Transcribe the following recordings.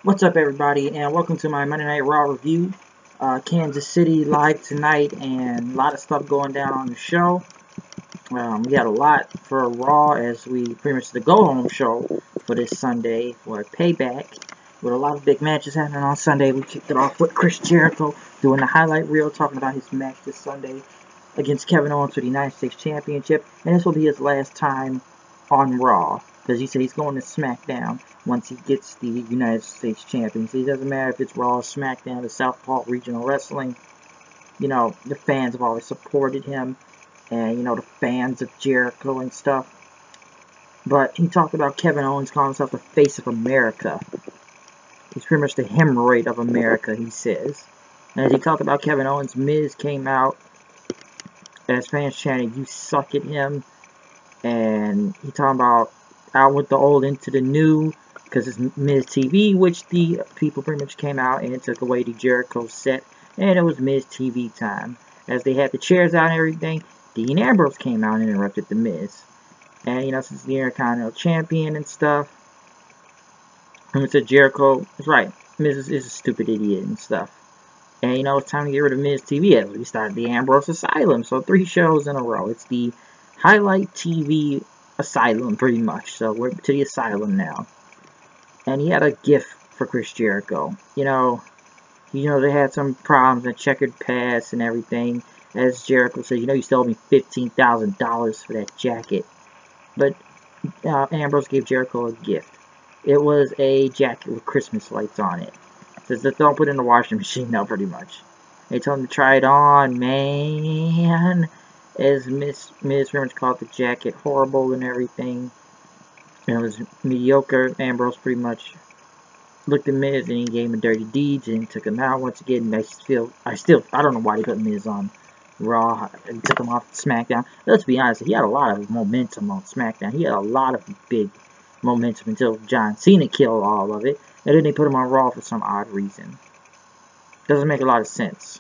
What's up, everybody, and welcome to my Monday Night Raw review. Kansas City live tonight, and a lot of stuff going down on the show. We got a lot for Raw as we pretty much the go-home show for this Sunday for Payback, with a lot of big matches happening on Sunday. We kicked it off with Chris Jericho doing the highlight reel, talking about his match this Sunday against Kevin Owens for the United States Championship, and this will be his last time on Raw, because he said he's going to SmackDown once he gets the United States Championship. It doesn't matter if it's Raw or SmackDown, the Southpaw Regional Wrestling. The fans have always supported him, and, the fans of Jericho and stuff. But he talked about Kevin Owens calling himself the face of America. He's pretty much the hemorrhoid of America, he says. And as he talked about Kevin Owens, Miz came out as fans chanted, "You suck" at him. And he talking about out with the old into the new, because it's Miz TV, which the people pretty much came out and took away the Jericho set, and it was Miz TV time. As they had the chairs out and everything, Dean Ambrose came out and interrupted the Miz. And, since the Intercontinental Champion and stuff, and said Jericho is right. Miz is a stupid idiot and stuff. And, it's time to get rid of Miz TV as we started the Ambrose Asylum. So 3 shows in a row. It's the Highlight TV Asylum, pretty much. So we're to the Asylum now. And he had a gift for Chris Jericho. They had some problems and checkered past and everything. As Jericho said, you still owe me $15,000 for that jacket. But Ambrose gave Jericho a gift. It was a jacket with Christmas lights on it. Says that don't put it in the washing machine now, pretty much. They told him to try it on, man. As Miz pretty much called the jacket horrible and everything. And it was mediocre. Ambrose pretty much looked at Miz and he gave him a dirty deeds and took him out once again. I don't know why they put Miz on Raw and took him off SmackDown. Let's be honest, he had a lot of momentum on SmackDown. He had a lot of big momentum until John Cena killed all of it. And then they put him on Raw for some odd reason. Doesn't make a lot of sense.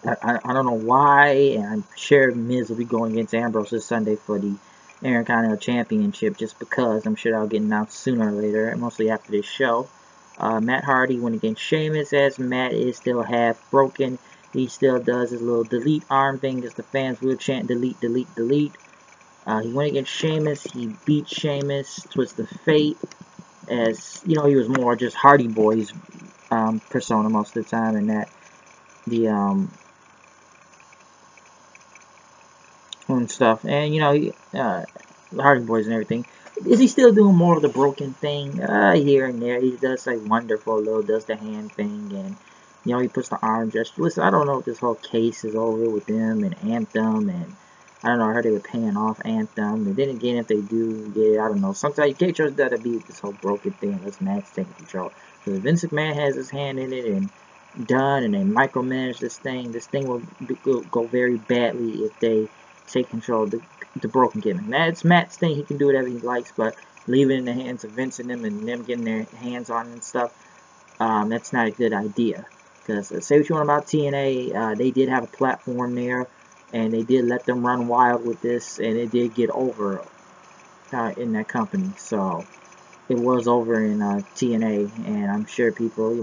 I don't know why, and I'm sure Miz will be going against Ambrose this Sunday for the Intercontinental Championship just because. I'm sure that'll get announced sooner or later, mostly after this show. Matt Hardy went against Sheamus, as Matt is still half broken. He still does his little delete arm thing as the fans will chant delete, delete, delete. He went against Sheamus. He beat Sheamus. Twist of Fate. As, he was more just Hardy Boy's persona most of the time, and that the and stuff. And, Hardy Boys and everything. Is he still doing more of the broken thing? Here and there. He does say wonderful, little, does the hand thing, and, he puts the arm gesture. Listen, I don't know if this whole case is over with them and Anthem, and I don't know, I heard they were paying off Anthem. And then again, if they do, I don't know. Sometimes you can't trust WWE with this whole broken thing unless Matt's taking control. Because Vince McMahon has his hand in it and done, and they micromanage this thing will go very badly if they take control of the broken gimmick. That's Matt's thing. He can do whatever he likes, but leave it in the hands of Vince and them getting their hands on it and stuff, that's not a good idea. Because say what you want about TNA, they did have a platform there, and they did let them run wild with this, and it did get over in that company. So it was over in TNA, and I'm sure people,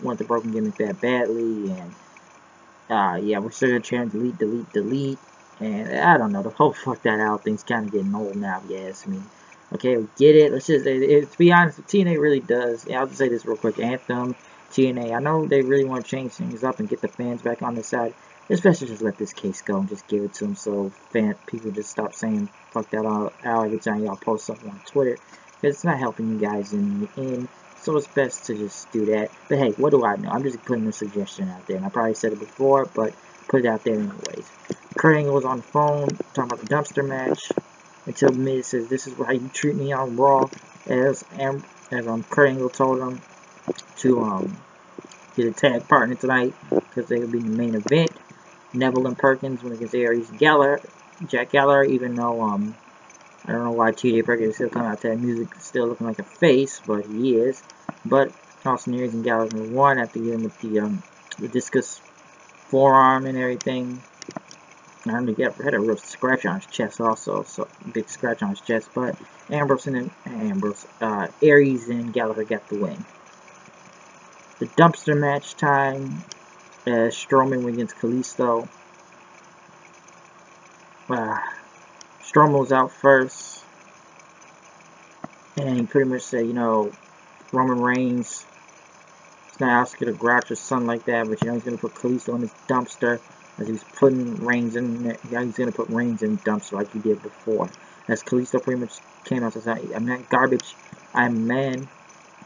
want the broken gimmick that badly, and yeah, we're still gonna try and delete, delete, delete. And I don't know, the whole fuck that out thing's kind of getting old now, if you ask me. Okay, we get it. Let's just, to be honest, TNA really does. Yeah, I'll just say this real quick. Anthem, TNA, I know they really want to change things up and get the fans back on their side. Especially just let this case go and just give it to them so people just stop saying fuck that out every time y'all post something on Twitter. Because it's not helping you guys in the end. So it's best to just do that. But hey, what do I know? I'm just putting a suggestion out there. And I probably said it before, but put it out there anyways. Kurt Angle was on the phone talking about the dumpster match until Miz says, "This is how you treat me on Raw." As Kurt Angle told him to get a tag partner tonight because they will be in the main event. Neville and Perkins went against Jack Gallagher, even though I don't know why TJ Perkins is still coming out to that music, still looking like a face, but he is. But Austin Aries and Gallagher won after getting with the discus forearm and everything. I don't know, he had a real scratch on his chest also, so big scratch on his chest. But Aries and Gallagher got the win. The dumpster match time. Strowman went against Kalisto. Strowman was out first, and he pretty much said, you know, Roman Reigns is not asking to grouch or something like that, but you know he's gonna put Kalisto in his dumpster as he was putting Reigns in there. Yeah, he's gonna put Reigns in the dumpster like he did before. As Kalisto pretty much came out and said, "I'm not garbage. I'm man."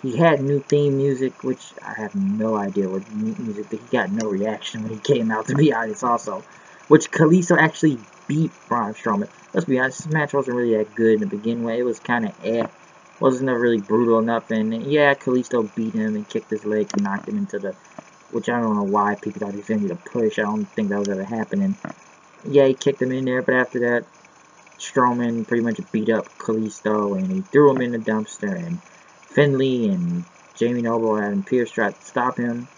He had new theme music, which I have no idea what music, but he got no reaction when he came out, to be honest, also. Which Kalisto actually beat Braun Strowman. Let's be honest, this match wasn't really that good in the beginning. It was kind of wasn't really brutal enough. And yeah, Kalisto beat him and kicked his leg and knocked him into the, which I don't know why people thought he was going to get a push. I don't think that was ever happening. Yeah, he kicked him in there, but after that, Strowman pretty much beat up Kalisto and he threw him in the dumpster, and Finley and Jamie Noble and Adam Pearce tried to stop him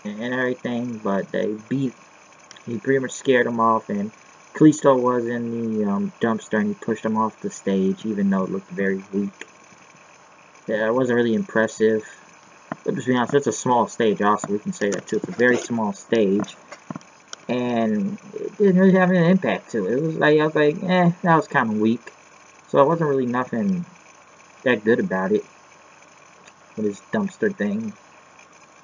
and everything, but he pretty much scared him off, and Kalisto was in the dumpster and he pushed him off the stage, even though it looked very weak. Yeah, it wasn't really impressive. But to be honest, it's a small stage also, we can say that too. It's a very small stage, and it didn't really have an impact to it. It was like, I was like, that was kind of weak. So it wasn't really nothing that good about it with his dumpster thing.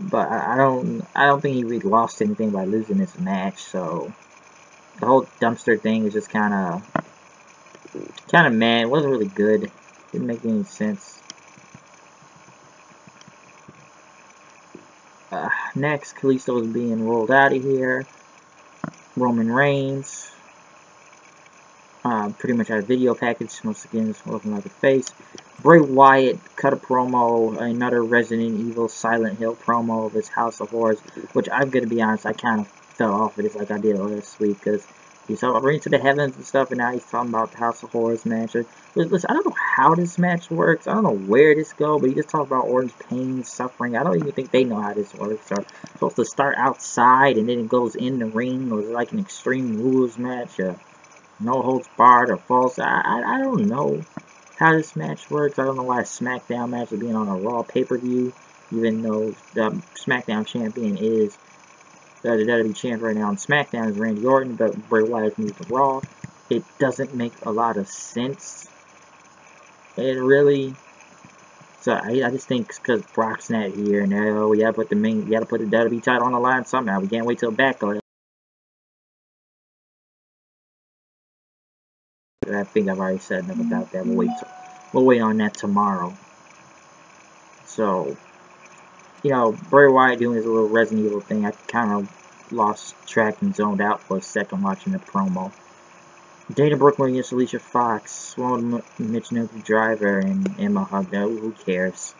But I don't think he really lost anything by losing this match. So the whole dumpster thing is just kind of mad. It wasn't really good. Didn't make any sense. Next, Kalisto was being rolled out of here. Roman Reigns pretty much had a video package. Once again, it's looking like a face. Bray Wyatt cut a promo, another Resident Evil Silent Hill promo of his House of Horrors, which I'm going to be honest, I kind of fell off of this like I did last week, because he's talking about Ring to the Heavens and stuff, and now he's talking about the House of Horrors match. Listen, I don't know how this match works. I don't know where this goes, but he just talks about Orton's pain, suffering. I don't even think they know how this works. Or supposed to start outside and then it goes in the ring, or is it like an Extreme Rules match, or no holds barred, or false? I don't know how this match works. I don't know why a SmackDown match is being on a Raw pay-per-view, even though the SmackDown champion is the WWE champ right now on SmackDown is Randy Orton, but Bray Wyatt moved to Raw. It doesn't make a lot of sense. It really. So I just think because Brock's not here, and we gotta put the WWE title on the line somehow. We can't wait till Backlash. I think I've already said enough about that. We'll wait on that tomorrow. So, you know, Bray Wyatt doing his little Resident Evil thing, I kind of lost track and zoned out for a second watching the promo. Dana Brooke went against Alicia Fox, Mitch Noble Driver, and Emma hugged her. Who cares?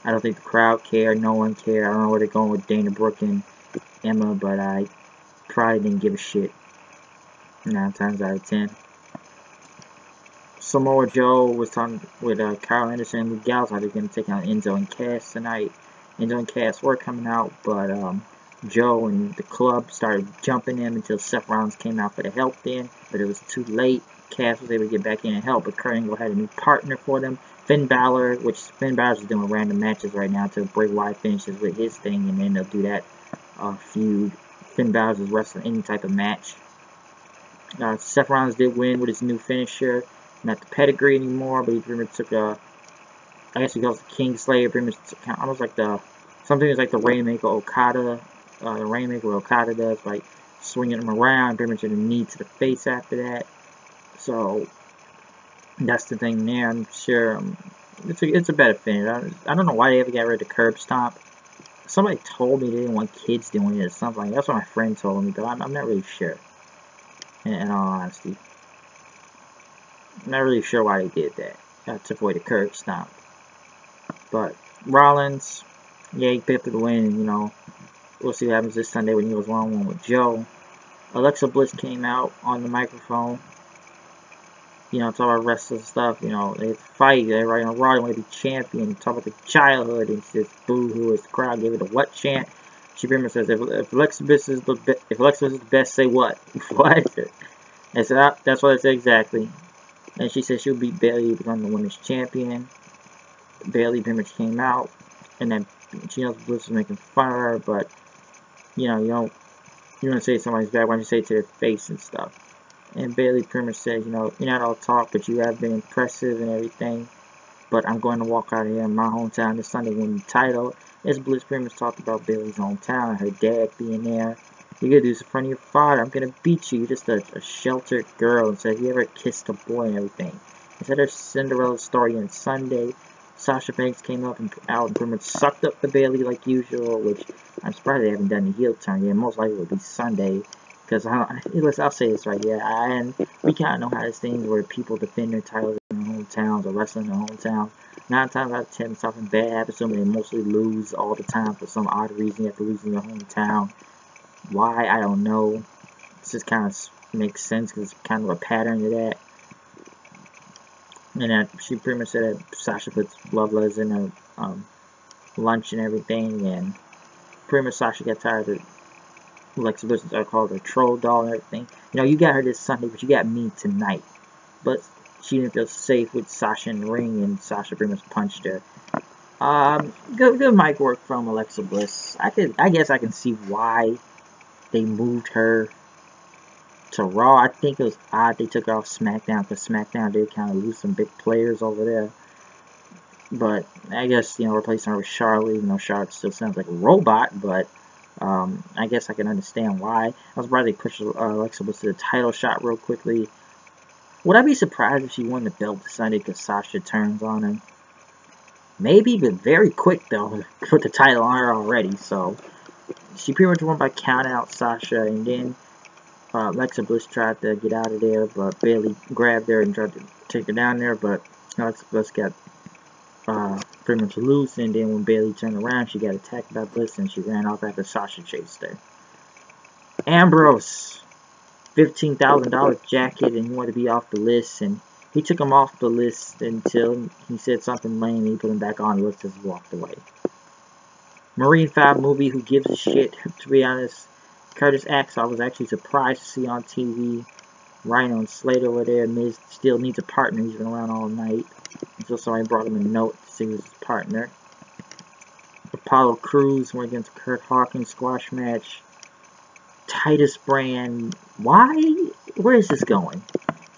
I don't think the crowd cared. No one cared. I don't know where they're going with Dana Brooke and Emma, but I probably didn't give a shit 9 times out of 10. Samoa Joe was talking with Kyle Anderson and Luke Gallows how they're going to take out Enzo and Cass tonight. Enzo and Cass were coming out, but Joe and the club started jumping him until Seth Rollins came out for the help then, but it was too late. Cass was able to get back in and help, but Kurt Angle had a new partner for them, Finn Balor, which Finn Balor's doing random matches right now until Bray Wyatt finishes with his thing, and then they'll do that feud. Finn Balor's is wrestling any type of match. Seth Rollins did win with his new finisher. Not the pedigree anymore, but he pretty much took I guess he goes to Kingslayer, pretty much almost like something like the Rainmaker Okada, the Rainmaker Okada does, like swinging him around, pretty much in a knee to the face after that. So that's the thing there. I'm sure it's a better finish. I don't know why they ever got rid of the curb stomp. Somebody told me they didn't want kids doing it or something. That's what my friend told me, but I'm not really sure. In all honesty. I'm not really sure why they did that. Took away the curb stomp. But Rollins, yeah, he picked up the win. And, you know, we'll see what happens this Sunday when he goes 1-1 with Joe. Alexa Bliss came out on the microphone. You know, talk about wrestling stuff. You know, they fight. They're right on Raw. They want to be champion. Talk about the childhood. And it's just boo-hoo as the crowd gave it a what chant. she pretty much says, if Alexa Bliss is the best, say what? What? And so that's what I said exactly. And she said she'll beat Bayley to become the women's champion. Bayley pretty much came out, and then she knows Bliss was making fun of her, but you know, you don't say somebody's bad, why don't you say it to their face and stuff? And Bayley pretty much said, you know, you're not all talk, but you have been impressive and everything. But I'm going to walk out of here in my hometown this Sunday winning the title. As Bliss pretty much talked about Bayley's hometown and her dad being there. You're going to do this in front of your father. I'm going to beat you. You're just a sheltered girl. And said, have you ever kissed a boy and everything? And said her Cinderella story on Sunday. Sasha Banks came up and out and pretty much sucked up the Bayley like usual, which I'm surprised they haven't done the heel turn yet. Most likely it will be Sunday. Because I'll say this right here, and we kind of know how this thing where people defend their titles in their hometowns or wrestle in their hometown. 9 times out of 10, something bad happens to them, and they mostly lose all the time for some odd reason. You have to lose in your hometown. Why? I don't know. This just kind of makes sense because it's kind of a pattern to that. And that she pretty much said that Sasha puts love letters in her lunch and everything, and pretty much Sasha got tired of Alexa Bliss called her troll doll and everything. You know, you got her this Sunday, but you got me tonight. But she didn't feel safe with Sasha in the ring, and Sasha pretty much punched her. Good mic work from Alexa Bliss. I guess I can see why they moved her to Raw. I think it was odd they took her off SmackDown, because SmackDown did kind of lose some big players over there. But I guess, you know, replacing her with Charlotte, even though Charlotte still sounds like a robot, but I guess I can understand why. I was surprised they pushed Alexa Bliss to the title shot real quickly. Would I be surprised if she won the belt this Sunday because Sasha turns on her? Maybe, but very quick though. Put the title on her already. So she pretty much won by counting out Sasha, and then Alexa Bliss tried to get out of there, but Bayley grabbed her and tried to take her down there. But Alexa Bliss got pretty much loose, and then when Bayley turned around, she got attacked by Bliss, and she ran off after Sasha chased her. Ambrose, $15,000 jacket, and he wanted to be off the list, and he took him off the list until he said something lame, and he put him back on the list as he walked away. Marine 5 movie, who gives a shit, to be honest. Curtis Axel, I was actually surprised to see on TV. Rhino and Slater were there. Miz still needs a partner. He's been around all night. Until somebody brought him a note to see his partner. Apollo Crews went against Kurt Hawkins squash match. Titus Brand. Why? Where is this going?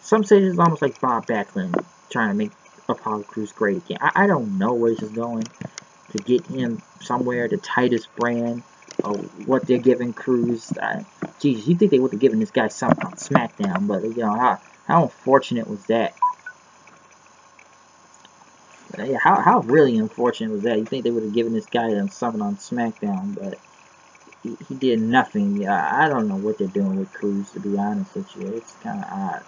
Some say this is almost like Bob Backlund trying to make Apollo Crews great again. I don't know where this is going to get him somewhere. The Titus Brand. Or what they're giving Crews. Jesus, you think they would have given this guy something on SmackDown, but you know, how unfortunate was that? Yeah, how really unfortunate was that? You think they would have given this guy something on SmackDown, but he did nothing. I don't know what they're doing with Crews, to be honest with you. It's kind of odd.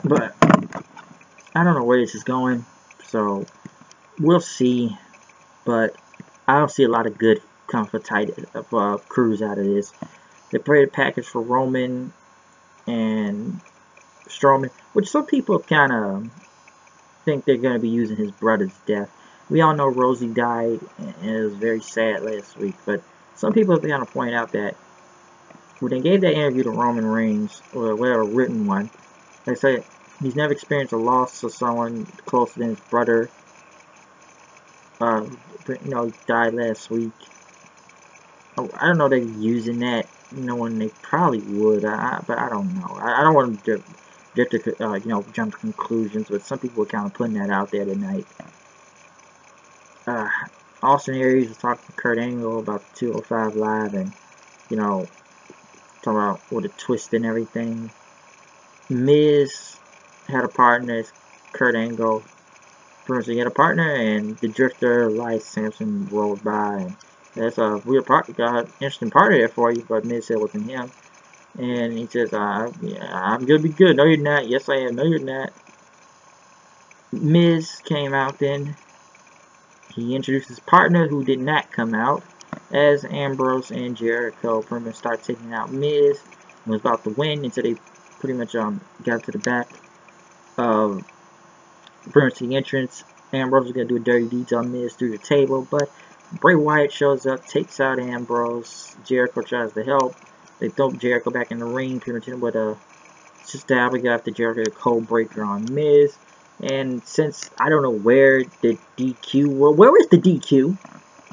But I don't know where this is going, so we'll see. But I don't see a lot of good coming for Crews out of this. They played a package for Roman and Strowman, which some people kind of think they're going to be using his brother's death. We all know Rosie died, and it was very sad last week. But some people have kind of pointed out that when they gave that interview to Roman Reigns, or whatever, written one, they said he's never experienced a loss of someone closer than his brother. Died last week. I don't know if they're using that, knowing they probably would, but I don't know. I don't want to jump to conclusions, but some people are kind of putting that out there tonight. Austin Aries was talking to Kurt Angle about the 205 Live, and, you know, talking about with a twist and everything. Miz had a partner, Kurt Angle. He had a partner, and the Drifter, Elias Sampson, rolled by. And that's a weird part. Got an interesting partner there for you, but Miz said it wasn't him. And he says, yeah, I'm gonna be good. No, you're not. Yes, I am. No, you're not. Miz came out then. he introduced his partner who did not come out, as Ambrose and Jericho pretty much start taking out Miz. And was about to win until they pretty much got to the back of pretty much the entrance. Ambrose was going to do a dirty deed on Miz through the table, but Bray Wyatt shows up, takes out Ambrose. Jericho tries to help. They throw Jericho back in the ring, pretty much with a Sister Abigail after Jericho a cold breaker on Miz. And since I don't know where the DQ, well, where was the DQ?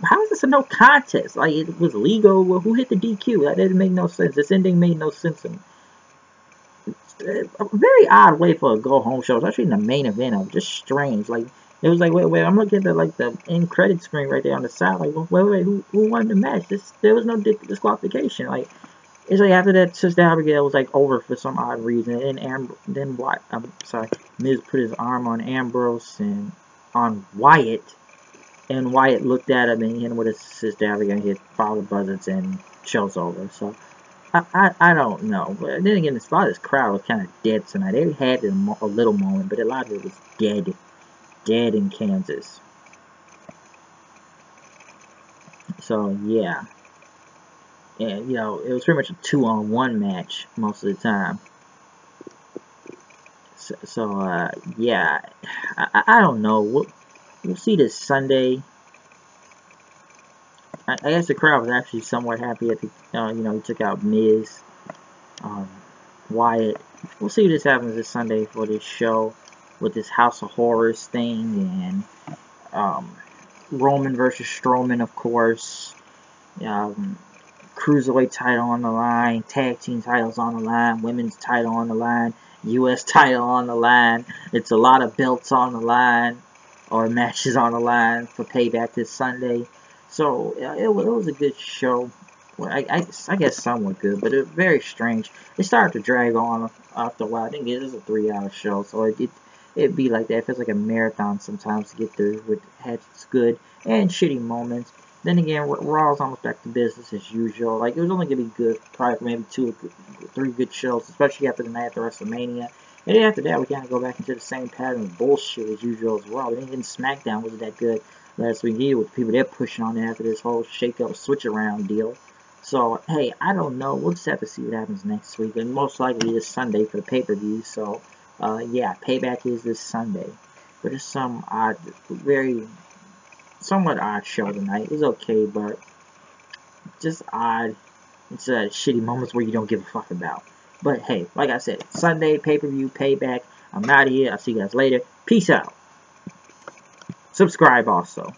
How is this a no contest? Like, it was legal. Well, who hit the DQ? That didn't make no sense. This ending made no sense to me. A very odd way for a go-home show, especially in the main event. It was just strange. Like, it was like, wait, I'm looking at the end credit screen right there on the side. Like, wait, who won the match? There was no disqualification. Like, it's like after that, Sister Abigail was like over for some odd reason, and Miz put his arm on Ambrose and on Wyatt, and Wyatt looked at him and hit him with his Sister Abigail and hit follow buzzards and show's over. So I don't know, but then again, the spot this crowd was kind of dead tonight. They had a little moment, but a lot of it was dead in Kansas. So yeah. And, you know, it was pretty much a 2-on-1 match most of the time. So yeah, I don't know. We'll see this Sunday. I guess the crowd was actually somewhat happy at the, you know, he took out Miz, Wyatt. We'll see what this happens this Sunday for this show with this House of Horrors thing and Roman versus Strowman, of course. Cruiserweight title on the line, tag team titles on the line, women's title on the line, U.S. title on the line. It's a lot of belts on the line, or matches on the line for Payback this Sunday. So it was a good show. Well, I guess somewhat good, but it was very strange. It started to drag on after a while. I think it is a 3-hour show, so it'd be like that. It feels like a marathon sometimes to get through. It had its good and shitty moments. Then again, Raw's almost back to business as usual. Like, it was only going to be good, probably for maybe 2 or 3 good shows, especially after the night after WrestleMania. And then after that, we kind of go back into the same pattern of bullshit as usual as well. Then again, SmackDown wasn't that good last week either, with the people they're pushing on after this whole shake-up, switch-around deal. So, hey, I don't know. We'll just have to see what happens next week, and most likely this Sunday for the pay-per-view. So, yeah, Payback is this Sunday. But it's some odd, somewhat odd show tonight. It's okay, but just odd. It's shitty moments where you don't give a fuck about. But hey, like I said, Sunday, pay-per-view, Payback. I'm out of here. I'll see you guys later. Peace out. Subscribe also.